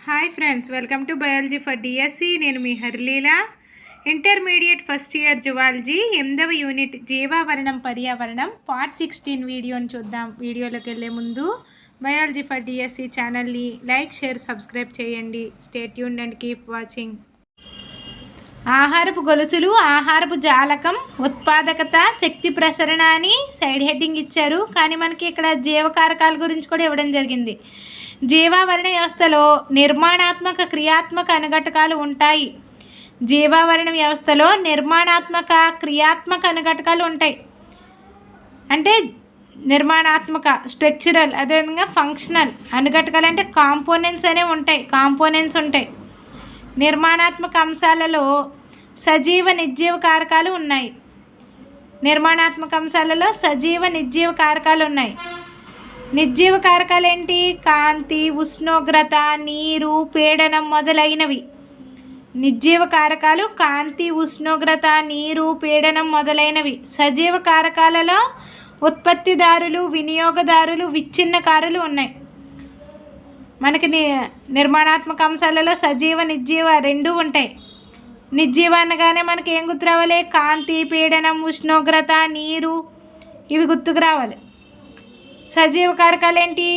Hi friends, welcome to biology for DSC. నేను మీ హర్లీల. Intermediate first year zoology 8వ unit జీవావరణం పర్యావరణం part 16 వీడియోని చూద్దాం. వీడియోలోకి వెళ్ళే ముందు బయాలజీ ఫర్ డిఎస్సి ఛానల్ని లైక్, షేర్, సబ్స్క్రైబ్ చేయండి. Stay tuned and keep watching. ఆహారపు గొలుసులు, ఆహారపు జాలకం, ఉత్పాదకత, శక్తి ప్రసరణ అని సైడ్ హెడ్డింగ్ ఇచ్చారు. కానీ మనకి ఇక్కడ జీవకారకాల గురించి కూడా ఇవ్వడం జరిగింది. జీవావరణ వ్యవస్థలో నిర్మాణాత్మక, క్రియాత్మక అనుఘటకాలు ఉంటాయి. జీవావరణ వ్యవస్థలో నిర్మాణాత్మక, క్రియాత్మక అనుఘటకాలు ఉంటాయి. అంటే నిర్మాణాత్మక స్ట్రక్చరల్, అదేవిధంగా ఫంక్షనల్ అనుఘటకాలు అంటే కాంపోనెంట్స్ అనేవి ఉంటాయి. కాంపోనెంట్స్ ఉంటాయి. నిర్మాణాత్మక అంశాలలో సజీవ, నిర్జీవ కారకాలు ఉన్నాయి. నిర్మాణాత్మక అంశాలలో సజీవ, నిర్జీవ కారకాలు ఉన్నాయి. నిర్జీవ కారకాలు ఏంటి? కాంతి, ఉష్ణోగ్రత, నీరు, పీడనం మొదలైనవి. నిర్జీవ కారకాలు కాంతి, ఉష్ణోగ్రత, నీరు, పీడనం మొదలైనవి. సజీవ కారకాలలో ఉత్పత్తిదారులు, వినియోగదారులు, విచ్ఛిన్నకారులు ఉన్నాయి. మనకి నిర్మాణాత్మక అంశాలలో సజీవ, నిర్జీవ రెండు ఉంటాయి. నిర్జీవ అనగానే మనకి ఏం గుర్తు రావాలి? కాంతి, పీడనం, ఉష్ణోగ్రత, నీరు, ఇవి గుర్తుకు రావాలి. సజీవ కారకాలు ఏంటి?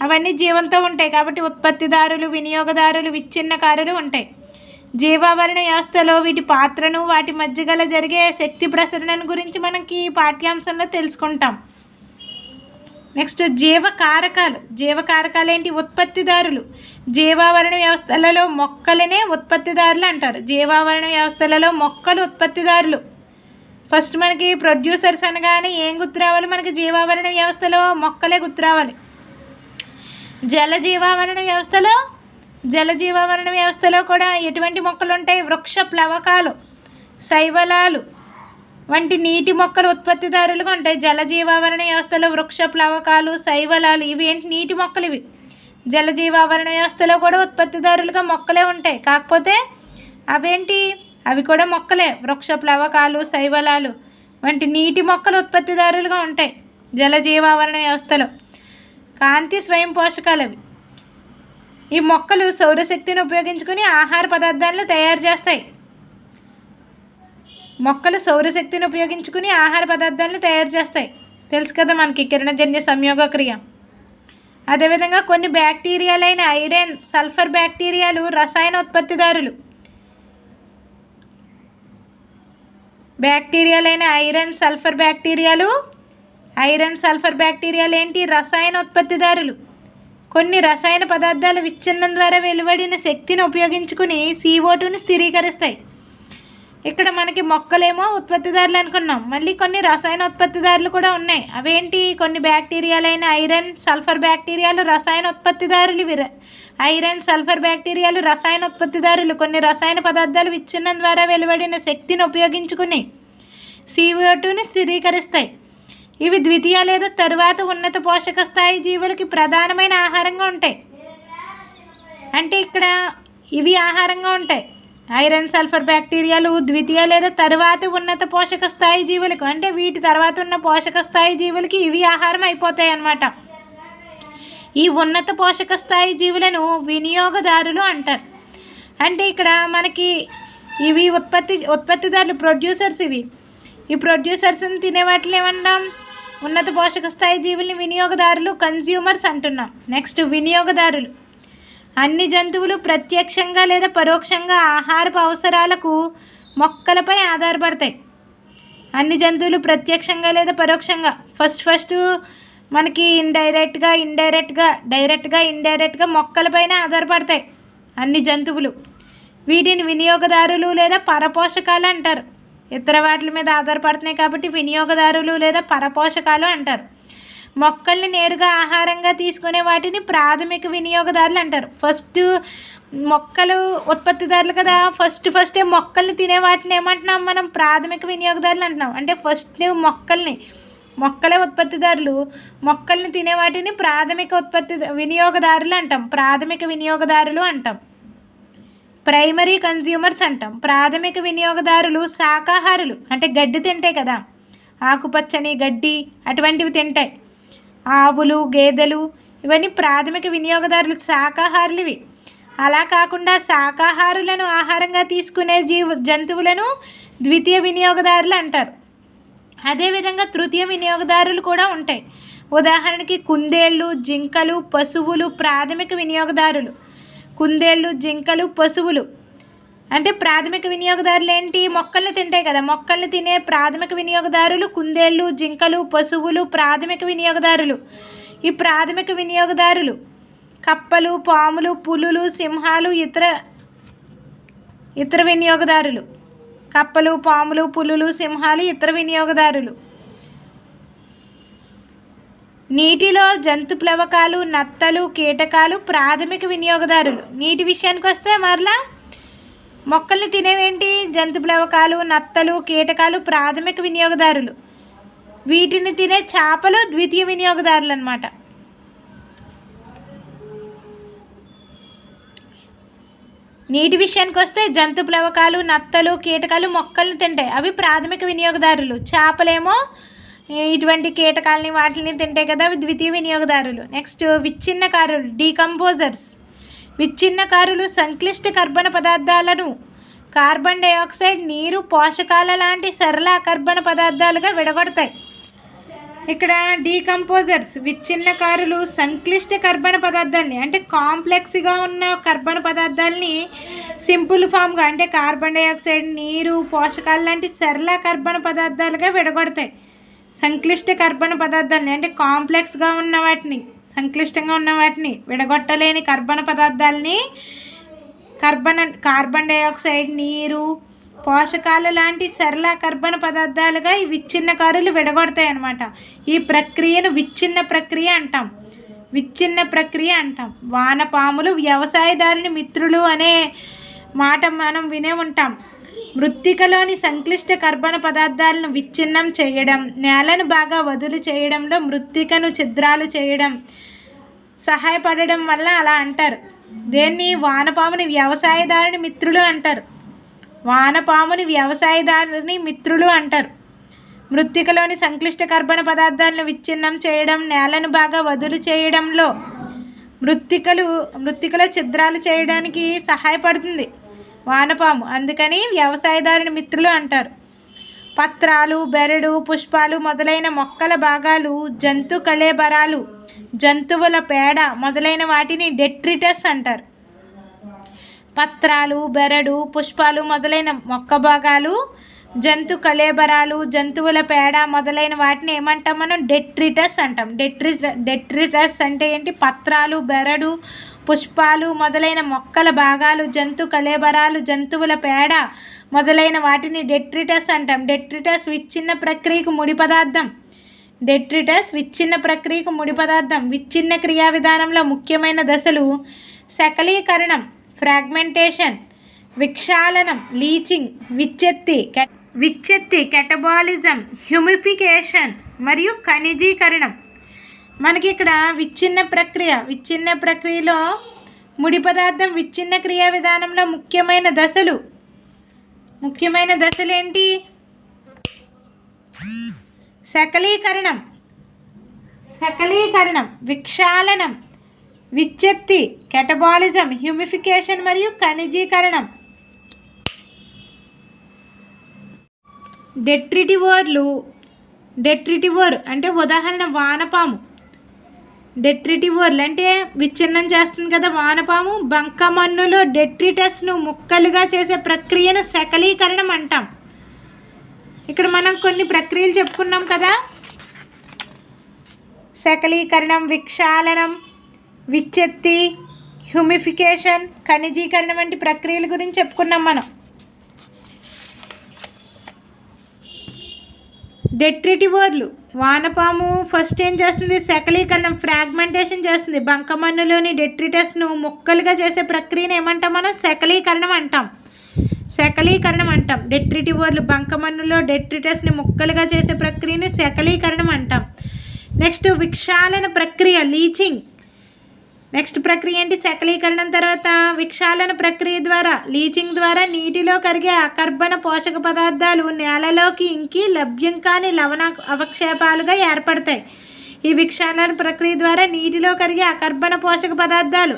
అవన్నీ జీవంతో ఉంటాయి కాబట్టి ఉత్పత్తిదారులు, వినియోగదారులు, విచ్ఛిన్నకారులు ఉంటాయి. జీవావరణ వ్యవస్థలో వీటి పాత్రను, వాటి మధ్య గల జరిగే శక్తి ప్రసరణను గురించి మనకి పాఠ్యాంశంలో తెలుసుకుంటాం. నెక్స్ట్ జీవకారకాలు. జీవకారకాలు ఏంటి? ఉత్పత్తిదారులు. జీవావరణ వ్యవస్థలలో మొక్కలనే ఉత్పత్తిదారులు అంటారు. జీవావరణ వ్యవస్థలలో మొక్కలు ఉత్పత్తిదారులు. ఫస్ట్ మనకి ప్రొడ్యూసర్స్ అనగానే ఏం గుర్తు రావాలి? మనకి జీవావరణ వ్యవస్థలో మొక్కలే గుర్తు రావాలి. జల జీవావరణ వ్యవస్థలో కూడా ఎటువంటి మొక్కలు ఉంటాయి? వృక్ష ప్లవకాలు, శైవలాలు వంటి నీటి మొక్కలు ఉత్పత్తిదారులుగా ఉంటాయి. జల జీవావరణ వ్యవస్థలో వృక్ష ప్లవకాలు, శైవలాలు ఇవి ఏంటి? నీటి మొక్కలు. ఇవి జల జీవావరణ వ్యవస్థలో కూడా ఉత్పత్తిదారులుగా మొక్కలే ఉంటాయి. కాకపోతే అవేంటి? అవి కూడా మొక్కలే. వృక్ష ప్లవకాలు, శైవలాలు వంటి నీటి మొక్కలు ఉత్పత్తిదారులుగా ఉంటాయి జల జీవావరణ వ్యవస్థలో. కాంతి స్వయం పోషకాలు. అవి ఈ మొక్కలు సౌరశక్తిని ఉపయోగించుకుని ఆహార పదార్థాలను తయారు చేస్తాయి. మొక్కలు సౌరశక్తిని ఉపయోగించుకుని ఆహార పదార్థాలను తయారు చేస్తాయి. తెలుసు కదా మనకి కిరణజన్య సంయోగ క్రియ. అదేవిధంగా కొన్ని బ్యాక్టీరియాలైన ఐరన్, సల్ఫర్ బ్యాక్టీరియాలు రసాయన ఉత్పత్తిదారులు. ఐరన్ సల్ఫర్ బ్యాక్టీరియాలు ఏంటి? రసాయన ఉత్పత్తిదారులు. కొన్ని రసాయన పదార్థాల విచ్ఛిన్నం ద్వారా వెలువడిన శక్తిని ఉపయోగించుకుని CO2ని స్థిరీకరిస్తాయి. ఇక్కడ మనకి మొక్కలేమో ఉత్పత్తిదారులు అనుకున్నాం. మళ్ళీ కొన్ని రసాయన ఉత్పత్తిదారులు కూడా ఉన్నాయి. అవేంటి? కొన్ని బ్యాక్టీరియాలైన ఐరన్, సల్ఫర్ బ్యాక్టీరియాలు రసాయన ఉత్పత్తిదారులు. ఐరన్, సల్ఫర్ బ్యాక్టీరియాలు రసాయన ఉత్పత్తిదారులు. కొన్ని రసాయన పదార్థాలు విచ్ఛిన్నం ద్వారా వెలువడిన శక్తిని ఉపయోగించుకుని CO2ని స్థిరీకరిస్తాయి. ఇవి ద్వితీయ లేదా తరువాత ఉన్నత పోషక స్థాయి జీవులకి ప్రధానమైన ఆహారంగా ఉంటాయి. అంటే ఇక్కడ ఇవి ఆహారంగా ఉంటాయి. ఐరన్, సల్ఫర్ బ్యాక్టీరియాలు ద్వితీయ లేదా తరువాత ఉన్నత పోషక స్థాయి జీవులకు, అంటే వీటి తర్వాత ఉన్న పోషక స్థాయి జీవులకి ఇవి ఆహారం అయిపోతాయి అన్నమాట. ఈ ఉన్నత పోషక స్థాయి జీవులను వినియోగదారులు అంటారు. అంటే ఇక్కడ మనకి ఇవి ఉత్పత్తిదారులు, ప్రొడ్యూసర్స్. ఈ ప్రొడ్యూసర్స్ని తినే వాటిని ఏమన్నాం? ఉన్నత పోషక స్థాయి జీవుల్ని వినియోగదారులు, కన్జ్యూమర్స్ అంటున్నాం. నెక్స్ట్ వినియోగదారులు. అన్ని జంతువులు ప్రత్యక్షంగా లేదా పరోక్షంగా ఆహారపు అవసరాలకు మొక్కలపై ఆధారపడతాయి. అన్ని జంతువులు ప్రత్యక్షంగా లేదా పరోక్షంగా, ఫస్ట్ మనకి ఇండైరెక్ట్గా మొక్కలపైన ఆధారపడతాయి అన్ని జంతువులు. వీటిని వినియోగదారులు లేదా పరపోషకాలు అంటారు. ఇతర వాటి మీద ఆధారపడుతున్నాయి కాబట్టి వినియోగదారులు లేదా పరపోషకాలు అంటారు. మొక్కల్ని నేరుగా ఆహారంగా తీసుకునే వాటిని ప్రాథమిక వినియోగదారులు అంటారు. ఫస్ట్ మొక్కలు ఉత్పత్తిదారులు కదా, ఫస్టే మొక్కల్ని తినే వాటిని ఏమంటున్నాం మనం? ప్రాథమిక వినియోగదారులు అంటున్నాం. అంటే ఫస్ట్ మొక్కలే ఉత్పత్తిదారులు, మొక్కల్ని తినే వాటిని వినియోగదారులు అంటాం. ప్రైమరీ కన్జ్యూమర్స్ అంటాం. ప్రాథమిక వినియోగదారులు శాకాహారులు, అంటే గడ్డి తింటాయి కదా, ఆకుపచ్చని గడ్డి అటువంటివి తింటాయి. ఆవులు, గేదెలు ఇవన్నీ ప్రాథమిక వినియోగదారులు, శాకాహారులు. ఇవి అలా కాకుండా శాకాహారులను ఆహారంగా తీసుకునే జంతువులను ద్వితీయ వినియోగదారులు అంటారు. అదేవిధంగా తృతీయ వినియోగదారులు కూడా ఉంటాయి. ఉదాహరణకి కుందేళ్ళు, జింకలు, పశువులు ప్రాథమిక వినియోగదారులు. కుందేళ్ళు, జింకలు, పశువులు అంటే ప్రాథమిక వినియోగదారులు ఏంటి? మొక్కల్ని తింటాయి కదా, మొక్కల్ని తినే ప్రాథమిక వినియోగదారులు కుందేళ్ళు, జింకలు, పశువులు ప్రాథమిక వినియోగదారులు. ఈ ప్రాథమిక వినియోగదారులు కప్పలు, పాములు, పులులు, సింహాలు ఇతర వినియోగదారులు. కప్పలు, పాములు, పులులు, సింహాలు ఇతర వినియోగదారులు. నీటిలో జంతు ప్లవకాలు, నత్తలు, కీటకాలు ప్రాథమిక వినియోగదారులు. నీటి విషయానికి వస్తే మరలా మొక్కల్ని తినేవేంటి? జంతు ప్లవకాలు, నత్తలు, కీటకాలు ప్రాథమిక వినియోగదారులు. వీటిని తినే చేపలు ద్వితీయ వినియోగదారులు అన్నమాట. నీటి విషయానికి వస్తే జంతు ప్లవకాలు, నత్తలు, కీటకాలు మొక్కల్ని తింటాయి, అవి ప్రాథమిక వినియోగదారులు. చేపలేమో ఇటువంటి కీటకాలని వాటిని తింటాయి కదా, అవి ద్వితీయ వినియోగదారులు. Next విచ్ఛిన్నకారులు, decomposers. విచ్ఛిన్నకారులు సంక్లిష్ట కర్బన పదార్థాలను కార్బన్ డైఆక్సైడ్, నీరు, పోషకాల లాంటి సరళ కర్బన పదార్థాలుగా విడగొడతాయి. ఇక్కడ డీకంపోజర్స్ విచ్ఛిన్నకారులు సంక్లిష్ట కర్బన పదార్థాలని అంటే కాంప్లెక్స్గా ఉన్న కర్బన పదార్థాలని సింపుల్ ఫామ్గా అంటే కార్బన్ డైఆక్సైడ్, నీరు, పోషకాలు లాంటి సరళ కర్బన పదార్థాలుగా విడగొడతాయి. సంక్లిష్ట కర్బన పదార్థాలని అంటే కాంప్లెక్స్గా ఉన్న వాటిని, సంక్లిష్టంగా ఉన్న వాటిని విడగొట్టలేని కర్బన పదార్థాలని కార్బన్ డైఆక్సైడ్, నీరు, పోషకాలు లాంటి సరళ కర్బన పదార్థాలుగా ఈ విచ్ఛిన్నకారులు విడగొడతాయి అన్నమాట. ఈ ప్రక్రియను విచ్ఛిన్న ప్రక్రియ అంటాం. విచ్ఛిన్న ప్రక్రియ అంటాం. వానపాములు వ్యవసాయదారుని మిత్రులు అనే మాట మనం వినే ఉంటాం. మృత్తికలోని సంక్లిష్ట కర్బన పదార్థాలను విచ్ఛిన్నం చేయడం, నేలను బాగా వదులు చేయడంలో మృత్తికను ఛిద్రాలు చేయడం సహాయపడడం వల్ల అలా అంటారు. దేన్ని? వానపాముని వ్యవసాయదారుని మిత్రులు అంటారు. వానపాముని వ్యవసాయదారుని మిత్రులు అంటారు. మృత్తికలోని సంక్లిష్ట కర్బన పదార్థాలను విచ్ఛిన్నం చేయడం, నేలను బాగా వదులు చేయడంలో మృత్తికలో ఛిద్రాలు చేయడానికి సహాయపడుతుంది వానపాము, అందుకని వ్యవసాయదారుని మిత్రులు అంటారు. పత్రాలు, బెరడు, పుష్పాలు మొదలైన మొక్కల భాగాలు, జంతు కళేబరాలు, జంతువుల పేడ మొదలైన వాటిని డెట్రిటస్ అంటారు. పత్రాలు, బెరడు, పుష్పాలు మొదలైన మొక్క భాగాలు, జంతు కళేబరాలు, జంతువుల పేడ మొదలైన వాటిని ఏమంటాం మనం? డెట్రిటస్ అంటాం. డెట్రిటస్ అంటే ఏంటి? పత్రాలు, బెరడు, పుష్పాలు మొదలైన మొక్కల భాగాలు, జంతు కళేబరాలు, జంతువుల పేడ మొదలైన వాటిని డెట్రిటస్ అంటాం. డెట్రిటస్ విచ్ఛిన్న ప్రక్రియకు ముడి పదార్థం. డెట్రిటస్ విచ్ఛిన్న ప్రక్రియకు ముడి పదార్థం. విచ్ఛిన్న క్రియా విధానంలో ముఖ్యమైన దశలు శకలీకరణం, ఫ్రాగ్మెంటేషన్, విక్షాళనం, లీచింగ్, విచ్ఛెత్తి, కెటబాలిజం, హ్యూమిఫికేషన్ మరియు ఖనిజీకరణం. మనకి ఇక్కడ విచ్ఛిన్న ప్రక్రియలో ముడి పదార్థం విచ్ఛిన్న క్రియా విధానంలో ముఖ్యమైన దశలు ఏంటి? శకలీకరణం, విక్షాళనం, విచ్ఛెత్తి, కెటబాలిజం, హ్యూమిఫికేషన్ మరియు ఖనిజీకరణం. డెట్రిటివోర్ అంటే ఉదాహరణ వానపాము. డెట్రిటివోర్లు అంటే విచ్ఛిన్నం చేస్తుంది కదా వానపాము. బంకమన్నులో డెట్రిటస్ను ముక్కలుగా చేసే ప్రక్రియను శకలీకరణం అంటాం. ఇక్కడ మనం కొన్ని ప్రక్రియలు చెప్పుకున్నాం కదా, శకలీకరణం, విక్షాళనం, విచ్ఛెత్తి, హ్యూమిఫికేషన్, ఖనిజీకరణం వంటి ప్రక్రియల గురించి చెప్పుకున్నాం మనం. డెట్రిటివోర్లు వానపాము ఫస్ట్ ఏం చేస్తుంది? శకలీకరణం, ఫ్రాగ్మెంటేషన్ చేస్తుంది. బంకమన్నులోని డెట్రిటస్ను ముక్కలుగా చేసే ప్రక్రియను ఏమంటాం మనం? శకలీకరణం అంటాం. డెట్రిటివోర్లు బంకమన్నులో డెట్రిటస్ని ముక్కలుగా చేసే ప్రక్రియను శకలీకరణం అంటాం. నెక్స్ట్ విక్షాళన ప్రక్రియ, లీచింగ్. నెక్స్ట్ ప్రక్రియ ఏంటి? శకలీకరణం తర్వాత విక్షాళన ప్రక్రియ ద్వారా, లీచింగ్ ద్వారా నీటిలో కరిగే అకర్బన పోషక పదార్థాలు నేలలోకి ఇంకి లభ్యం కాని లవణ అవక్షేపాలుగా ఏర్పడతాయి. ఈ విక్షాళన ప్రక్రియ ద్వారా నీటిలో కరిగే అకర్బన పోషక పదార్థాలు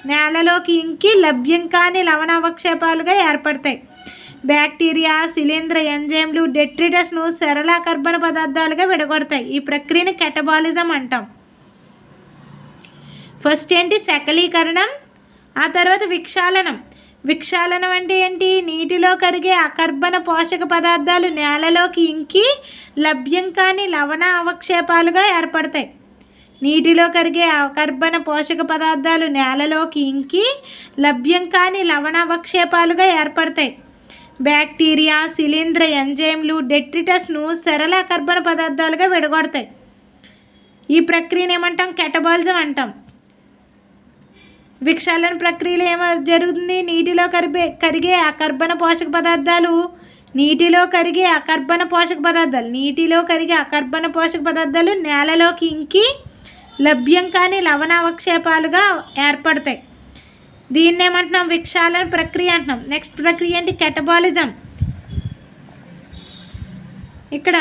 నేలలోకి ఇంకి లభ్యం కాని లవణావక్షేపాలుగా ఏర్పడతాయి. బ్యాక్టీరియా, శిలీంధ్ర ఎంజైమ్లు డెట్రిటస్ను సరళ కర్బన పదార్థాలుగా విడగొడతాయి. ఈ ప్రక్రియను కెటబాలిజం అంటాం. ఫస్ట్ ఏంటి? శకలీకరణం. ఆ తర్వాత విక్షాళనం. విక్షాళనం అంటే ఏంటి? నీటిలో కరిగే అకర్బన పోషక పదార్థాలు నేలలోకి ఇంకి లభ్యం కాని లవణ అవక్షేపాలుగా ఏర్పడతాయి. నీటిలో కరిగే అకర్బన పోషక పదార్థాలు నేలలోకి ఇంకి లభ్యం కాని లవణ అవక్షేపాలుగా ఏర్పడతాయి. బ్యాక్టీరియా, శిలీంధ్ర ఎంజైమ్లు డెట్రిటస్ను సరళ కర్బన పదార్థాలుగా విడగొడతాయి. ఈ ప్రక్రియను ఏమంటాం? కెటబాలిజం అంటాం. విక్షాళన ప్రక్రియలో ఏమో జరుగుతుంది? నీటిలో కరిగే అకర్బన పోషక పదార్థాలు నీటిలో కరిగే అకర్బన పోషక పదార్థాలు నేలలోకి ఇంకి లభ్యం కాని లవణావక్షేపాలుగా ఏర్పడతాయి. దీన్ని ఏమంటున్నాం? విక్షాళన ప్రక్రియ అంటున్నాం. నెక్స్ట్ ప్రక్రియ ఏంటి? కెటబాలిజం. ఇక్కడ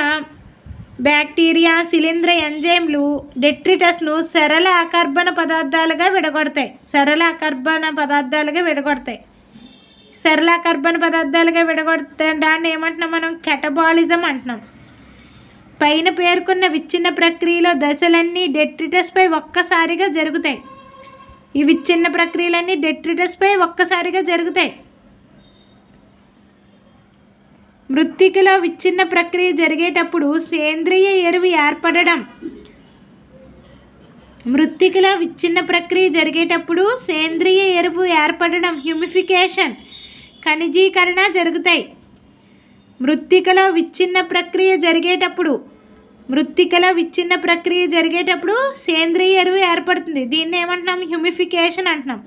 బ్యాక్టీరియా, శిలీంధ్ర ఎంజైమ్లు డెట్రిటస్ను సరళ అకర్బన పదార్థాలుగా విడగొడతాయి. సరళ అకర్బన పదార్థాలుగా విడగొడతాయి. దాన్ని ఏమంటున్నాం మనం? కెటబాలిజం అంటున్నాం. పైన పేర్కొన్న విచ్ఛిన్న ప్రక్రియలో దశలన్నీ డెట్రిటస్పై ఒక్కసారిగా జరుగుతాయి. ఈ విచ్ఛిన్న ప్రక్రియలన్నీ డెట్రిటస్పై ఒక్కసారిగా జరుగుతాయి. మృత్తికలో విచ్ఛిన్న ప్రక్రియ జరిగేటప్పుడు సేంద్రియ ఎరువు ఏర్పడడం హ్యూమిఫికేషన్, ఖనిజీకరణ జరుగుతాయి. మృత్తికలో విచ్ఛిన్న ప్రక్రియ జరిగేటప్పుడు సేంద్రియ ఎరువు ఏర్పడుతుంది. దీన్ని ఏమంటున్నాం? హ్యూమిఫికేషన్ అంటున్నాం.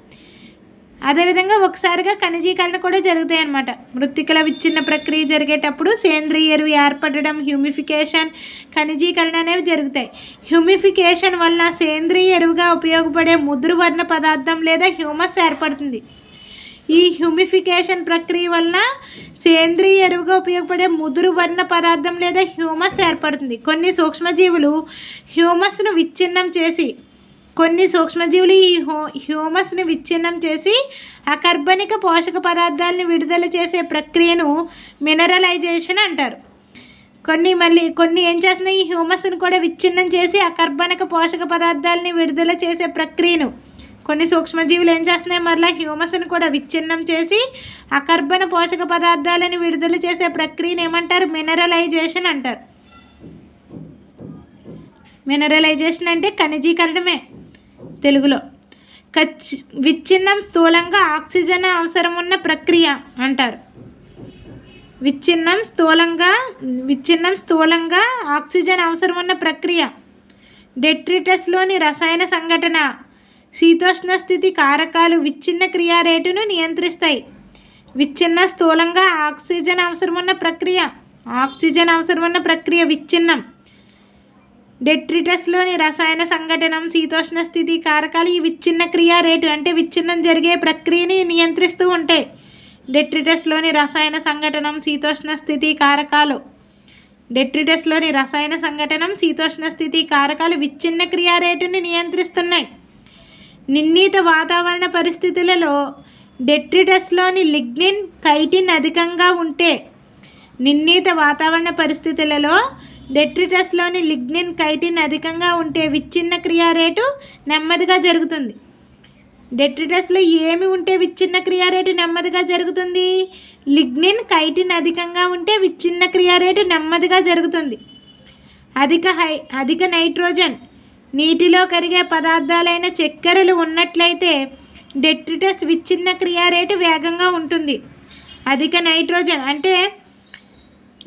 అదేవిధంగా ఒకసారిగా ఖనిజీకరణ కూడా జరుగుతాయి అన్నమాట. మృత్తికల విచ్ఛిన్న ప్రక్రియ జరిగేటప్పుడు సేంద్రియ ఎరువు ఏర్పడడం, హ్యూమిఫికేషన్, ఖనిజీకరణ అనేవి జరుగుతాయి. హ్యూమిఫికేషన్ వల్ల సేంద్రియ ఎరువుగా ఉపయోగపడే ముదురు వర్ణ పదార్థం లేదా హ్యూమస్ ఏర్పడుతుంది. ఈ హ్యూమిఫికేషన్ ప్రక్రియ వలన సేంద్రియ ఎరువుగా ఉపయోగపడే ముదురు వర్ణ పదార్థం లేదా హ్యూమస్ ఏర్పడుతుంది. కొన్ని సూక్ష్మజీవులు ఈ హ్యూమస్ను విచ్ఛిన్నం చేసి అకర్బనిక పోషక పదార్థాలను విడుదల చేసే ప్రక్రియను మినరలైజేషన్ అంటారు. కొన్ని ఏం చేస్తున్నాయి? ఈ హ్యూమస్ను కూడా విచ్ఛిన్నం చేసి అకర్బనిక పోషక పదార్థాలని విడుదల చేసే ప్రక్రియను కొన్ని సూక్ష్మజీవులు ఏం చేస్తున్నాయి? మరలా హ్యూమస్ను కూడా విచ్ఛిన్నం చేసి అకర్బన పోషక పదార్థాలను విడుదల చేసే ప్రక్రియను ఏమంటారు? మినరలైజేషన్ అంటారు. మినరలైజేషన్ అంటే ఖనిజీకరణమే తెలుగులో. విచ్ఛిన్నం స్థూలంగా ఆక్సిజన్ అవసరం ఉన్న ప్రక్రియ అంటారు. విచ్ఛిన్నం స్థూలంగా ఆక్సిజన్ అవసరం ఉన్న ప్రక్రియ. డెట్రిటస్లోని రసాయన సంఘటన, శీతోష్ణ స్థితి కారకాలు విచ్ఛిన్న క్రియా రేటును నియంత్రిస్తాయి. విచ్ఛిన్న స్థూలంగా ఆక్సిజన్ అవసరం ఉన్న ప్రక్రియ విచ్ఛిన్నం. డెట్రిటస్లోని రసాయన సంఘటనం, శీతోష్ణ స్థితి కారకాలు ఈ విచ్ఛిన్న క్రియా రేటు అంటే విచ్ఛిన్నం జరిగే ప్రక్రియని నియంత్రిస్తూ ఉంటాయి. డెట్రిటస్లోని రసాయన సంఘటనం, శీతోష్ణ స్థితి కారకాలు విచ్ఛిన్న క్రియా రేటుని నియంత్రిస్తున్నాయి. నిర్ణీత వాతావరణ పరిస్థితులలో డెట్రిటస్లోని లిగ్నిన్, కైటిన్ అధికంగా ఉంటే విచ్ఛిన్న క్రియా రేటు నెమ్మదిగా జరుగుతుంది. డెట్రిటస్లో ఏమి ఉంటే విచ్ఛిన్న క్రియా రేటు నెమ్మదిగా జరుగుతుంది? లిగ్నిన్, కైటిన్ అధికంగా ఉంటే విచ్ఛిన్న క్రియా రేటు నెమ్మదిగా జరుగుతుంది. అధిక నైట్రోజన్, నీటిలో కరిగే పదార్థాలైన చక్కెరలు ఉన్నట్లయితే డెట్రిటస్ విచ్ఛిన్న క్రియా రేటు వేగంగా ఉంటుంది. అధిక నైట్రోజన్ అంటే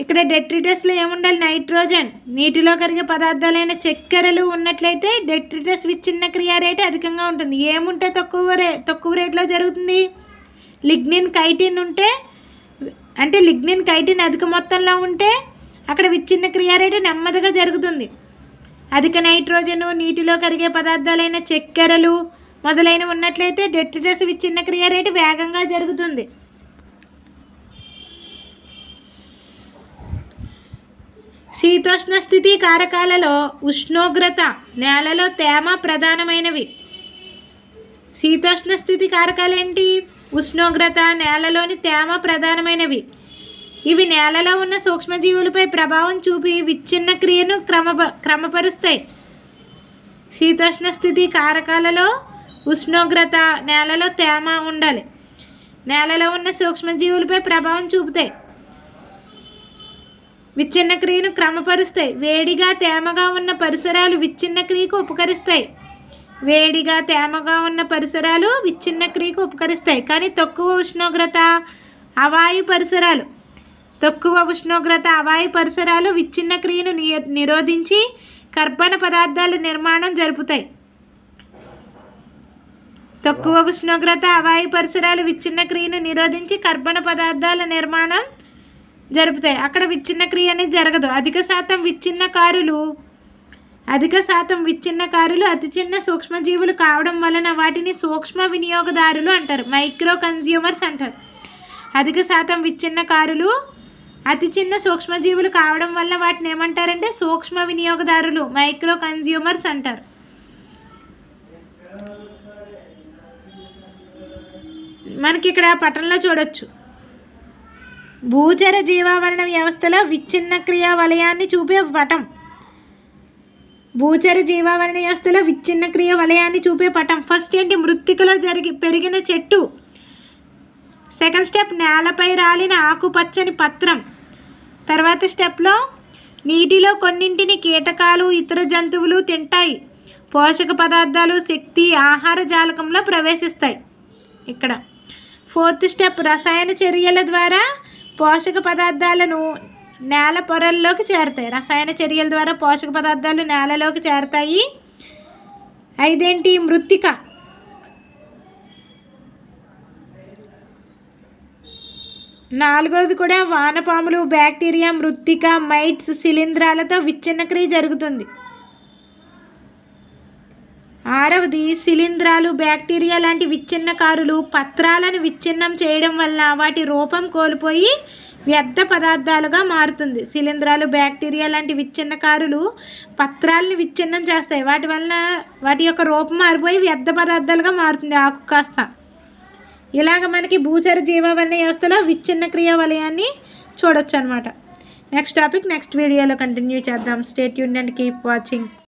ఇక్కడ డెట్రిటస్లో ఏముండాలి? నైట్రోజన్, నీటిలో కరిగే పదార్థాలైన చక్కెరలు ఉన్నట్లయితే డెట్రిటస్ విచ్ఛిన్న క్రియా రేటు అధికంగా ఉంటుంది. ఏముంటే తక్కువ రేట్లో జరుగుతుంది? లిగ్నిన్, కైటిన్ ఉంటే, అంటే లిగ్నిన్, కైటిన్ అధిక మొత్తంలో ఉంటే అక్కడ విచ్ఛిన్న క్రియా రేటు నెమ్మదిగా జరుగుతుంది. అధిక నైట్రోజను, నీటిలో కరిగే పదార్థాలైన చక్కెరలు మొదలైనవి ఉన్నట్లయితే డెట్రిటస్ విచ్ఛిన్న క్రియా రేటు వేగంగా జరుగుతుంది. శీతోష్ణ స్థితి కారకాలలో ఉష్ణోగ్రత, నేలలో తేమ ప్రధానమైనవి. శీతోష్ణ స్థితి కారకాలు ఏంటి? ఉష్ణోగ్రత, నేలలోని తేమ ప్రధానమైనవి. ఇవి నేలలో ఉన్న సూక్ష్మజీవులపై ప్రభావం చూపి విచ్ఛిన్న క్రియను క్రమపరుస్తాయి. శీతోష్ణ స్థితి కారకాలలో ఉష్ణోగ్రత, నేలలో తేమ ఉండాలి. నేలలో ఉన్న సూక్ష్మజీవులపై ప్రభావం చూపుతాయి, విచ్ఛిన్న క్రియను క్రమపరుస్తాయి. వేడిగా తేమగా ఉన్న పరిసరాలు విచ్ఛిన్న క్రియకు ఉపకరిస్తాయి. వేడిగా తేమగా ఉన్న పరిసరాలు విచ్ఛిన్న క్రియకు ఉపకరిస్తాయి. కానీ తక్కువ ఉష్ణోగ్రత అవాయు పరిసరాలు విచ్ఛిన్న క్రియను నిరోధించి కర్బన పదార్థాల నిర్మాణం జరుపుతాయి. తక్కువ ఉష్ణోగ్రత అవాయు పరిసరాలు విచ్ఛిన్న క్రియను నిరోధించి కర్బన పదార్థాల నిర్మాణం జరుపుతాయి. అక్కడ విచ్ఛిన్న క్రియ అనేది జరగదు. అధిక శాతం విచ్ఛిన్నకారులు అతి చిన్న సూక్ష్మజీవులు కావడం వలన వాటిని సూక్ష్మ వినియోగదారులు అంటారు, మైక్రో కన్జ్యూమర్స్ అంటారు. అధిక శాతం విచ్ఛిన్నకారులు అతి చిన్న సూక్ష్మజీవులు కావడం వల్ల వాటిని ఏమంటారంటే సూక్ష్మ వినియోగదారులు, మైక్రో కన్జ్యూమర్స్ అంటారు. మనకి ఇక్కడ పటంలో చూడొచ్చు, భూచర జీవావరణ వ్యవస్థలో విచ్ఛిన్న క్రియా వలయాన్ని చూపే పటం. భూచర జీవావరణ వ్యవస్థలో విచ్ఛిన్న క్రియ వలయాన్ని చూపే పటం. ఫస్ట్ ఏంటి? మృత్తికలో పెరిగిన చెట్టు. సెకండ్ స్టెప్ నేలపై రాలిన ఆకుపచ్చని పత్రం. తర్వాత స్టెప్లో నీటిలో కొన్నింటిని కీటకాలు, ఇతర జంతువులు తింటాయి. పోషక పదార్థాలు, శక్తి ఆహార జాలకంలో ప్రవేశిస్తాయి. ఇక్కడ ఫోర్త్ స్టెప్ రసాయన చర్యల ద్వారా పోషక పదార్థాలను నేల పొరల్లోకి చేరుతాయి. రసాయన చర్యల ద్వారా పోషక పదార్థాలు నేలలోకి చేరుతాయి. ఐదేంటి? మృత్తిక. నాలుగోది కూడా వానపాములు, బ్యాక్టీరియా, మృత్తిక, మైట్స్, శిలీంధ్రాలతో విచ్ఛిన్న క్రియ జరుగుతుంది. ఆరవది శిలీంధ్రాలు, బ్యాక్టీరియా లాంటి విచ్ఛిన్నకారులు పత్రాలను విచ్ఛిన్నం చేయడం వల్ల వాటి రూపం కోల్పోయి వ్యర్థ పదార్థాలుగా మారుతుంది. శిలీంధ్రాలు, బ్యాక్టీరియా లాంటి విచ్ఛిన్నకారులు పత్రాలను విచ్ఛిన్నం చేస్తాయి. వాటి యొక్క రూపం మారిపోయి వ్యర్థ పదార్థాలుగా మారుతుంది ఆకు కాస్త. ఇలాగ మనకి భూచర జీవావరణ వ్యవస్థలో విచ్ఛిన్న క్రియ వలయాన్ని చూడొచ్చు అనమాట. నెక్స్ట్ టాపిక్ నెక్స్ట్ వీడియోలో కంటిన్యూ చేద్దాం. Stay tuned and keep watching.